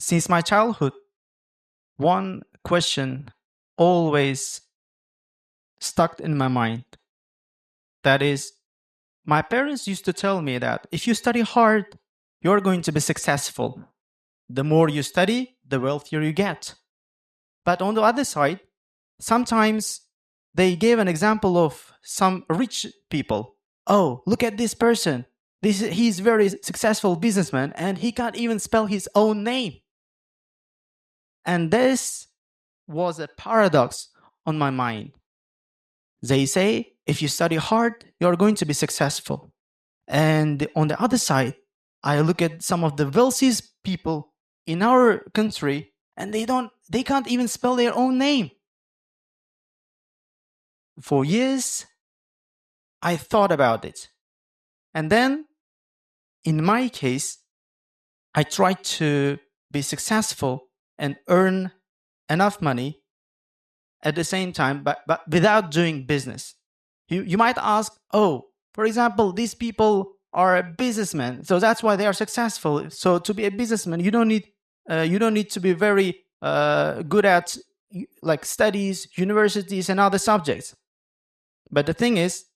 Since my childhood, one question always stuck in my mind. That is, my parents used to tell me that if you study hard, you're going to be successful. The more you study, the wealthier you get. But on the other side, sometimes they gave an example of some rich people. Oh, look at this person. He's a very successful businessman and he can't even spell his own name. And this was a paradox on my mind. They say, if you study hard, you're going to be successful. And on the other side, I look at some of the wealthiest people in our country and they can't even spell their own name. For years, I thought about it. And then, in my case, I tried to be successful and earn enough money at the same time, but without doing business. You might ask, oh, for example, these people are businessmen, so that's why they are successful. So to be a businessman, you don't need to be very good at like studies, universities, and other subjects. But the thing is,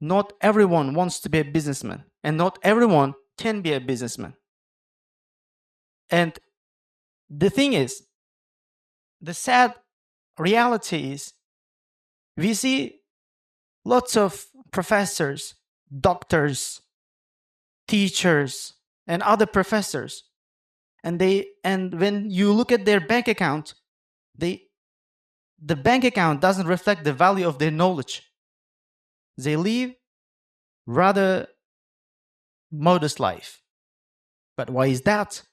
not everyone wants to be a businessman, and not everyone can be a businessman. And the thing is, the sad reality is, we see lots of professors, doctors, teachers, and other professors, and when you look at their bank account, the bank account doesn't reflect the value of their knowledge. They live rather modest life. But why is that?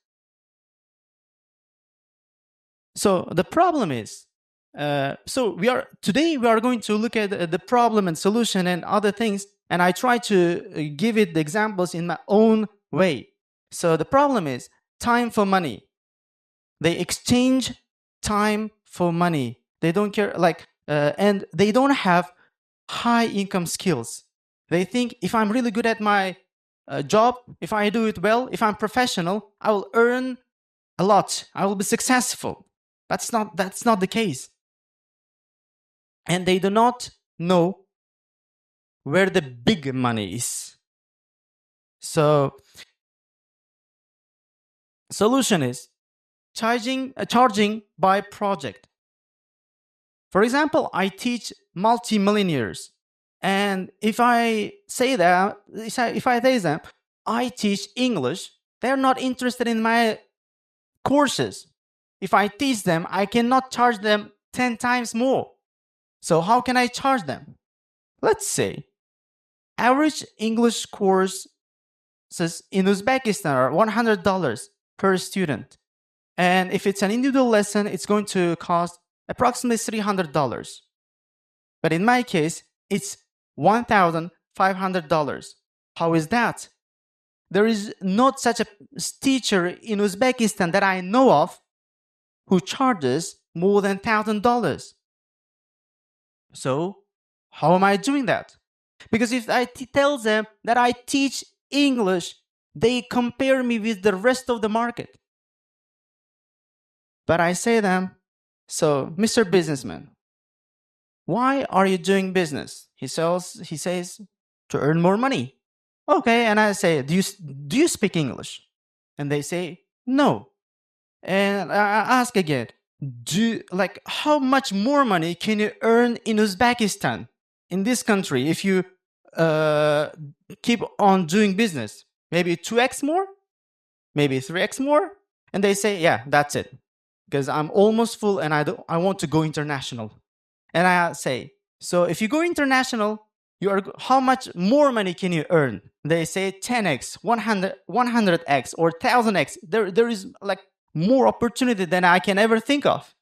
So the problem is, today we are going to look at the problem and solution and other things, and I try to give it the examples in my own way. So the problem is time for money. They exchange time for money. They don't care, and they don't have high income skills. They think, if I'm really good at my job, if I do it well, if I'm professional, I will earn a lot. I will be successful. That's not the case. And they do not know where the big money is. So, solution is charging by project. For example, I teach multimillionaires, and if I say them, I teach English, they're not interested in my courses. If I teach them, I cannot charge them 10 times more. So how can I charge them? Let's say average English courses in Uzbekistan are $100 per student. And if it's an individual lesson, it's going to cost approximately $300. But in my case, it's $1,500. How is that? There is not such a teacher in Uzbekistan that I know of who charges more than $1,000. So, how am I doing that? Because if I tell them that I teach English, they compare me with the rest of the market. But I say them, so, Mr. Businessman, why are you doing business? He says, to earn more money. Okay, and I say, do you speak English? And they say, no. And I ask again, how much more money can you earn in Uzbekistan, in this country, if you keep on doing business? Maybe 2x more? Maybe 3x more? And they say, yeah, that's it. Because I'm almost full and I want to go international. And I say, so if you go international, how much more money can you earn? They say 10x, 100x, or 1000x. There is like more opportunity than I can ever think of.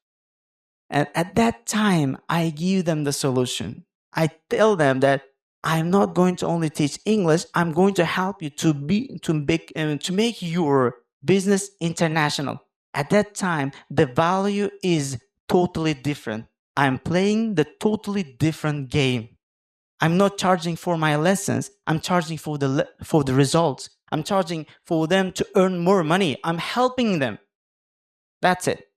And at that time, I give them the solution. I tell them that I'm not going to only teach English. I'm going to help you to make your business international. At that time, the value is totally different. I'm playing the totally different game. I'm not charging for my lessons. I'm charging for the results. I'm charging for them to earn more money. I'm helping them. That's it.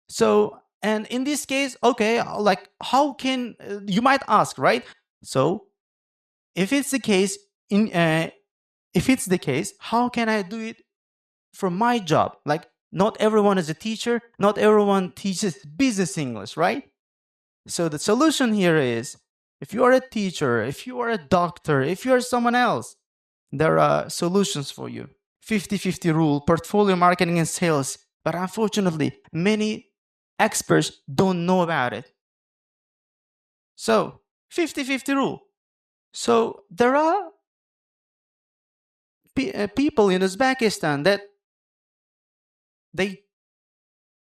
So, and in this case, okay, like how can you might ask, right? So, if it's the case, if it's the case, how can I do it from my job? Like, not everyone is a teacher, not everyone teaches business English, right? So the solution here is, if you are a teacher, if you are a doctor, if you are someone else, there are solutions for you. 50-50 rule, portfolio marketing and sales. But unfortunately, many experts don't know about it. So 50-50 rule. So there are people in Uzbekistan that they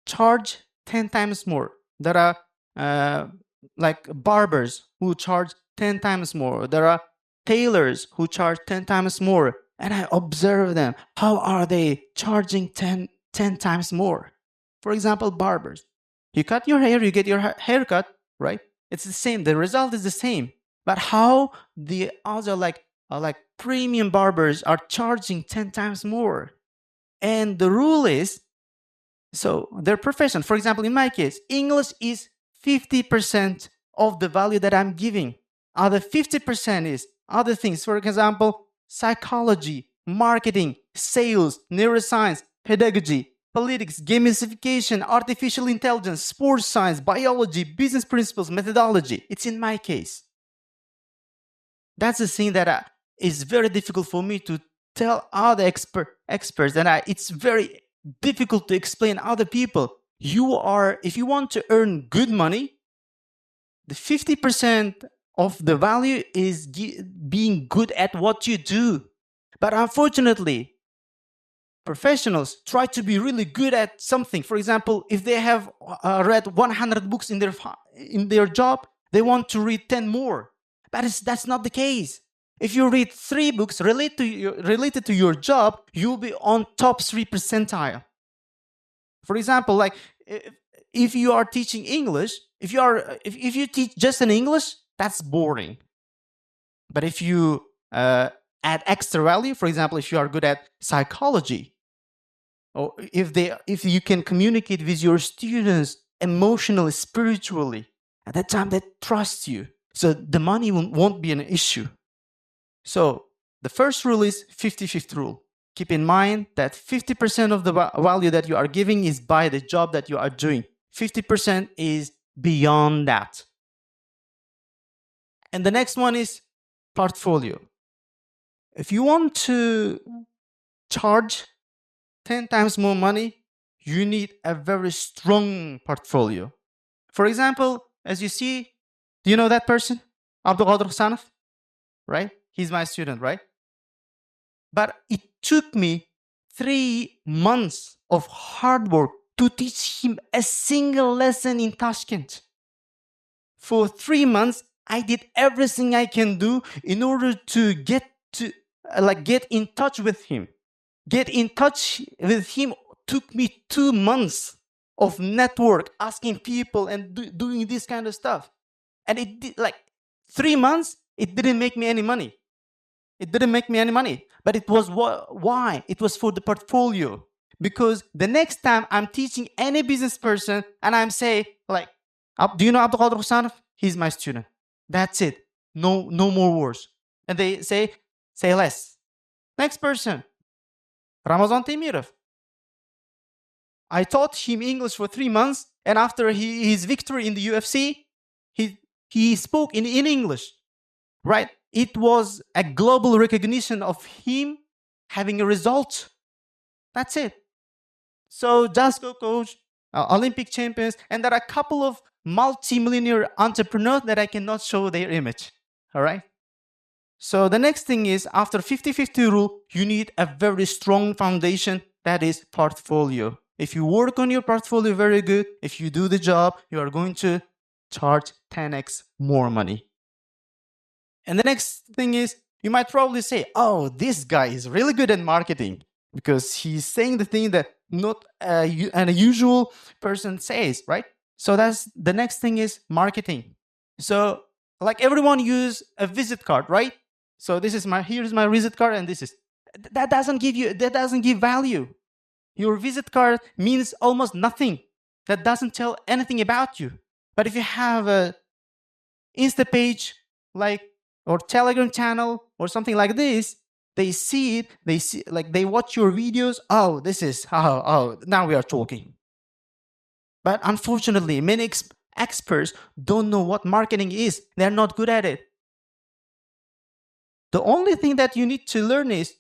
charge 10 times more. There are like barbers who charge 10 times more. There are tailors who charge 10 times more. And I observe them. How are they charging 10 times more? For example, barbers. You cut your hair, you get your haircut, right? It's the same. The result is the same. But how the other like premium barbers are charging 10 times more? And the rule is, so their profession, for example, in my case, English is 50% of the value that I'm giving. Other 50% is other things. For example, psychology, marketing, sales, neuroscience, pedagogy, politics, gamification, artificial intelligence, sports science, biology, business principles, methodology. It's in my case. That's the thing that is very difficult for me to tell other experts, and it's very difficult to explain other people. If you want to earn good money, the 50% of the value is being good at what you do. But unfortunately, professionals try to be really good at something. For example, if they have read 100 books in their job, they want to read 10 more. But that's not the case. If you read 3 books related to your job, you'll be on top 3 percentile. For example, like if you are teaching English, if you teach just in English, that's boring. But if you add extra value, for example, if you are good at psychology, or if you can communicate with your students emotionally, spiritually, at that time they trust you. So the money won't be an issue. So the first rule is 50-50 rule. Keep in mind that 50% of the value that you are giving is by the job that you are doing. 50% is beyond that. And the next one is portfolio. If you want to charge 10 times more money, you need a very strong portfolio. For example, as you see, do you know that person? Abdulqadir Husanov, right? He's my student, right? But it took me 3 months of hard work to teach him a single lesson in Tashkent. For 3 months, I did everything I can do in order to get in touch with him. Get in touch with him took me 2 months of network, asking people and doing this kind of stuff. And it did 3 months, it didn't make me any money. It didn't make me any money. But it was why? It was for the portfolio. Because the next time I'm teaching any business person and I'm saying, do you know Abdulqadir Husanov? He's my student. That's it. No more words. And they say less. Next person, Ramazan Temirov. I taught him English for 3 months, and after his victory in the UFC, he spoke in English, right? It was a global recognition of him having a result. That's it. So Just Go Coach, Olympic champions, and there are a couple of multimillionaire entrepreneurs that I cannot show their image. All right? So the next thing is, after 50-50 rule, you need a very strong foundation, that is portfolio. If you work on your portfolio very good, if you do the job, you are going to charge 10x more money. And the next thing is, you might probably say, oh, this guy is really good at marketing because he's saying the thing that not a usual person says, right? So that's the next thing is marketing. So everyone use a visit card, right? So here's my visit card, and that doesn't give value. Your visit card means almost nothing. That doesn't tell anything about you. But if you have a Insta page like or Telegram channel or something like this, they see it, they watch your videos. Oh, this is now we are talking. But unfortunately, many experts don't know what marketing is. They're not good at it. The only thing that you need to learn is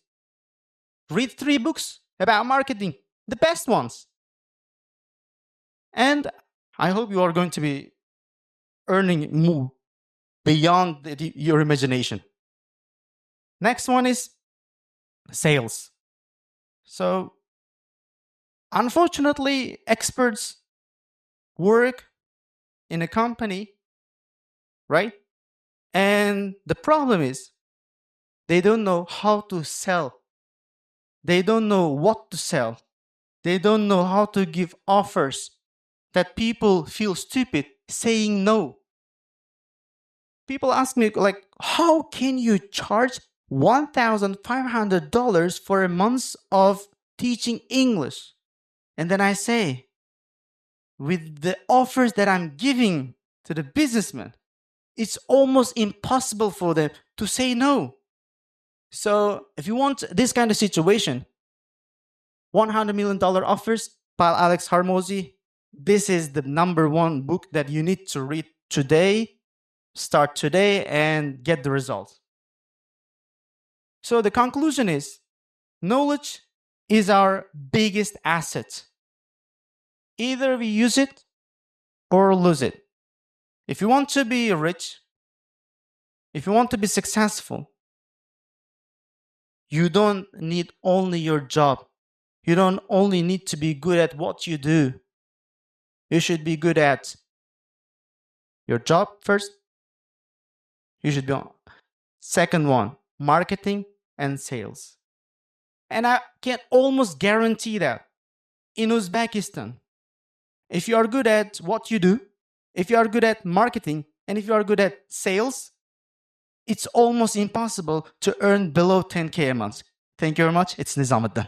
read 3 books about marketing, the best ones. And I hope you are going to be earning more beyond your imagination. Next one is sales. So, unfortunately, experts work in a company, right? And the problem is they don't know how to sell. They don't know what to sell. They don't know how to give offers that people feel stupid saying no. People ask me, like, how can you charge $1,500 for a month of teaching English? And then I say, with the offers that I'm giving to the businessman, it's almost impossible for them to say no. So if you want this kind of situation, $100 million offers by Alex Hormozi, this is the #1 book that you need to read today, start today, and get the results. So the conclusion is, knowledge is our biggest asset. Either we use it or lose it. If you want to be rich, if you want to be successful, you don't need only your job. You don't only need to be good at what you do. You should be good at your job first. You should be on. Second one, marketing and sales. And I can almost guarantee that in Uzbekistan, if you are good at what you do, if you are good at marketing, and if you are good at sales, it's almost impossible to earn below 10K a month. Thank you very much. It's Nizomiddin.